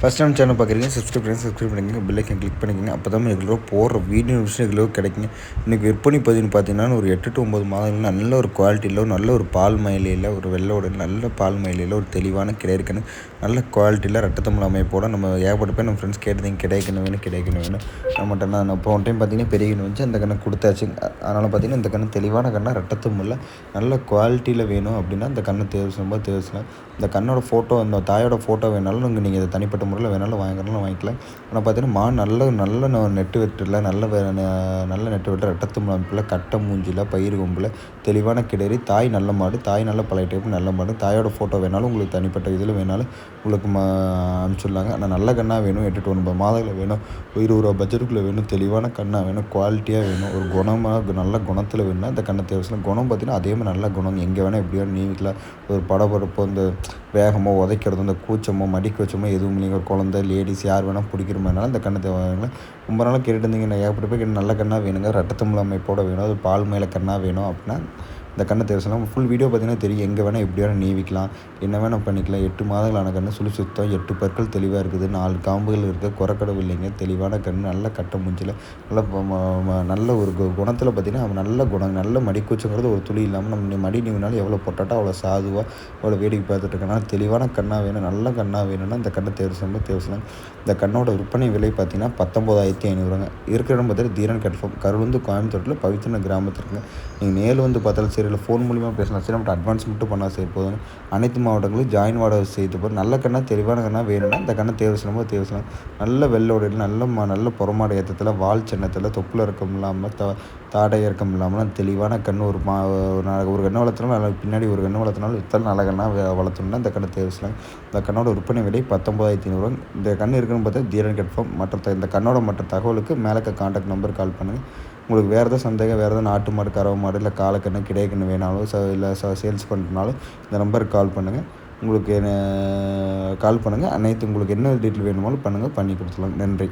First time channel பார்க்குறீங்க subscribe பண்ணிக்கங்க, bell icon click பண்ணிக்கங்க. அப்போ தான் எங்களோட போடுற வீடியோ விஷயம் எங்களோ கிடைக்குங்க. இன்றைக்கி விற்பனை பதிவுன்னு பார்த்தீங்கன்னா ஒரு 8 to 9 மாதங்கள் நல்ல ஒரு குவாலிட்டியில் நல்ல ஒரு பால் மயிலையில் ஒரு வெள்ளோட நல்ல பால் மயிலையில் ஒரு தெளிவான கிடைக்குன்னு நல்ல குவாலிட்டியில் ரட்டத்தமிழ் அமைப்போட நம்ம ஏகப்பட்ட பேர் நம்ம ஃப்ரெண்ட்ஸ் கேட்டதிங்க கிடைக்கணும் வேணும் நம்மகிட்ட நான் இப்போ ஒன் டைம் பார்த்தீங்கன்னா பெரிய கன்று வந்துச்சு, அந்த கண்ணை கொடுத்தாச்சு. அதனால் பார்த்தீங்கன்னா இந்த கண்ணு தெளிவான கண்ணாக ரட்டத்தமிழில் நல்ல குவாலிட்டியில் வேணும் அப்படின்னா இந்த கண்ணை தேர்வு இந்த கண்ணோட ஃபோட்டோ அந்த தாயோட ஃபோட்டோ வேணாலும் நீங்கள் இதை தனிப்பட்ட முறையில் வேணாலும் வாங்கிக்கலாம். ஆனால் பார்த்தீங்கன்னா நல்ல நெட்டு வெட்டில் நல்ல நெட்டு வெட்டு ரட்டத்தமிழ் அமைப்பில் கட்டை மூஞ்சியில் பயிர் கொம்பில் தெளிவான கிடரி தாய் நல்ல மாடு, தாய் நல்ல பழைய டைப்பு நல்ல மாடு. தாயோட ஃபோட்டோ வேணாலும் உங்களுக்கு தனிப்பட்ட இதில் வேணாலும் உங்களுக்கு அனுப்பிச்சுடலாங்க. ஆனால் நல்ல கண்ணாக வேணும், 8 to 9 மாதங்களில் வேணும், 20 ரூபா பட்ஜெட்டுக்குள்ளே வேணும், தெளிவான கண்ணாக வேணும், குவாலிட்டியாக வேணும், ஒரு குணமாக நல்ல குணத்தில் வேணும்னா இந்த கண்ணை தேவையான குணம் பார்த்தீங்கன்னா அதே மாதிரி நல்ல குணம். எங்கே வேணால் எப்படி வேணும் நீவிக்கலாம். ஒரு படபடப்போ இந்த வேகமோ உதைக்கிறது இந்த கூச்சமோ மடிக்க வச்சமோ எதுவும் நீங்கள் ஒரு குழந்தை லேடிஸ் யார் வேணால் பிடிக்கிற மாதிரினால இந்த கண்ணை தேவையான ரொம்ப நாளாக கேட்டுட்டு இருந்தீங்க. ஏகப்பட்ட பேர் நல்ல கண்ணாக வேணுங்க, ரட்டத்தமிழ் அமைப்போட வேணும், அது பால் மேலே கண்ணாக வேணும் அப்படின்னா இந்த கண்ணை தேர்வு ஃபுல் வீடியோ பார்த்தீங்கன்னா தெரியும். எங்கே வேணால் எப்படி வேணால் நீவிக்கலாம், என்ன வேணால் பண்ணிக்கலாம். 8 மாதங்களான கண்ணு சுத்தம், 8 பற்கள் தெளிவாக இருக்குது, 4 காம்புகள் இருக்குது, குறக்கடவு இல்லைங்க, தெளிவான கண்ணு, நல்ல கட்டை மூஞ்சில் நல்ல ஒரு குணத்தில் பார்த்தீங்கன்னா நல்ல குணம், நல்ல மடிக்கூச்சங்கிறது ஒரு துளி இல்லாமல் நம்ம மடி நீவினாலும் எவ்வளோ பொட்டாட்டோ அவ்வளோ சாதுவாக அவ்வளோ வேடிக்கை பார்த்துட்டு இருக்கனால தெளிவான கண்ணாக வேணும், நல்ல கண்ணாக வேணும்னா இந்த கண்ணை தேர்வு செய்யலாம். இந்த கண்ணோட விற்பனை விலை பார்த்தீங்கன்னா 19,500 இருக்கிற இடம் பார்த்தீங்கன்னா தீரன் கட்ஃபார்ம் கருளுந்து கோயம்புத்தூரில் பவித்திர கிராமத்திற்கு நீங்கள் நேரில் வந்து பார்த்தாலும் சரி இல்லை ஃபோன் மூலிமா பேசலாம் சரி, நம்ம அட்வான்ஸ் மட்டும் பண்ணால் சரி போதும். அனைத்து மாவட்டங்களும் ஜாயின் வாடகை செய்து போகிற நல்ல கண்ணாக தெளிவான கண்ணாக வேணும்னா இந்த கண்ணை தேர்வு செய்யலாம். நல்ல வெள்ளோடையில் நல்ல புறமாட ஏற்றத்தில் வால் சின்னத்தில் தொப்புல இறக்கம் இல்லாமல் தாடை இறக்கம் இல்லாமல் தெளிவான கண் ஒரு கண்ணை வளர்த்தினாலும் நல்லா பின்னாடி ஒரு கண்ணை வளர்த்தினாலும் இத்தனை நல்ல கண்ணாக வளர்த்தோம்னா இந்த கண்ணை தேர்வு செய்யலாம். இந்த கண்ணோட விற்பனை விலை 19,500. இந்த கண் இருக்குன்னு பார்த்தா தீரன் கட்ஃபார்ம். இந்த கண்ணோட மற்ற தகவலுக்கு மேலே கான்டாக்ட் நம்பர் கால் பண்ணுங்கள். உங்களுக்கு வேறு எதாவது சந்தேகம், வேறு எதாவது நாட்டு மாடு, கறவை மாடு இல்லை காலக்கண்ணு கிடைக்கணும் வேணாலும் இல்லை சேல்ஸ் பண்ணுறனாலும் இந்த நம்பருக்கு கால் பண்ணுங்கள். உங்களுக்கு கால் பண்ணுங்கள். அனைத்து உங்களுக்கு என்ன டீட்டெயில் வேணுமாலும் பண்ணுங்கள், பண்ணி கொடுத்துலாம். நன்றி.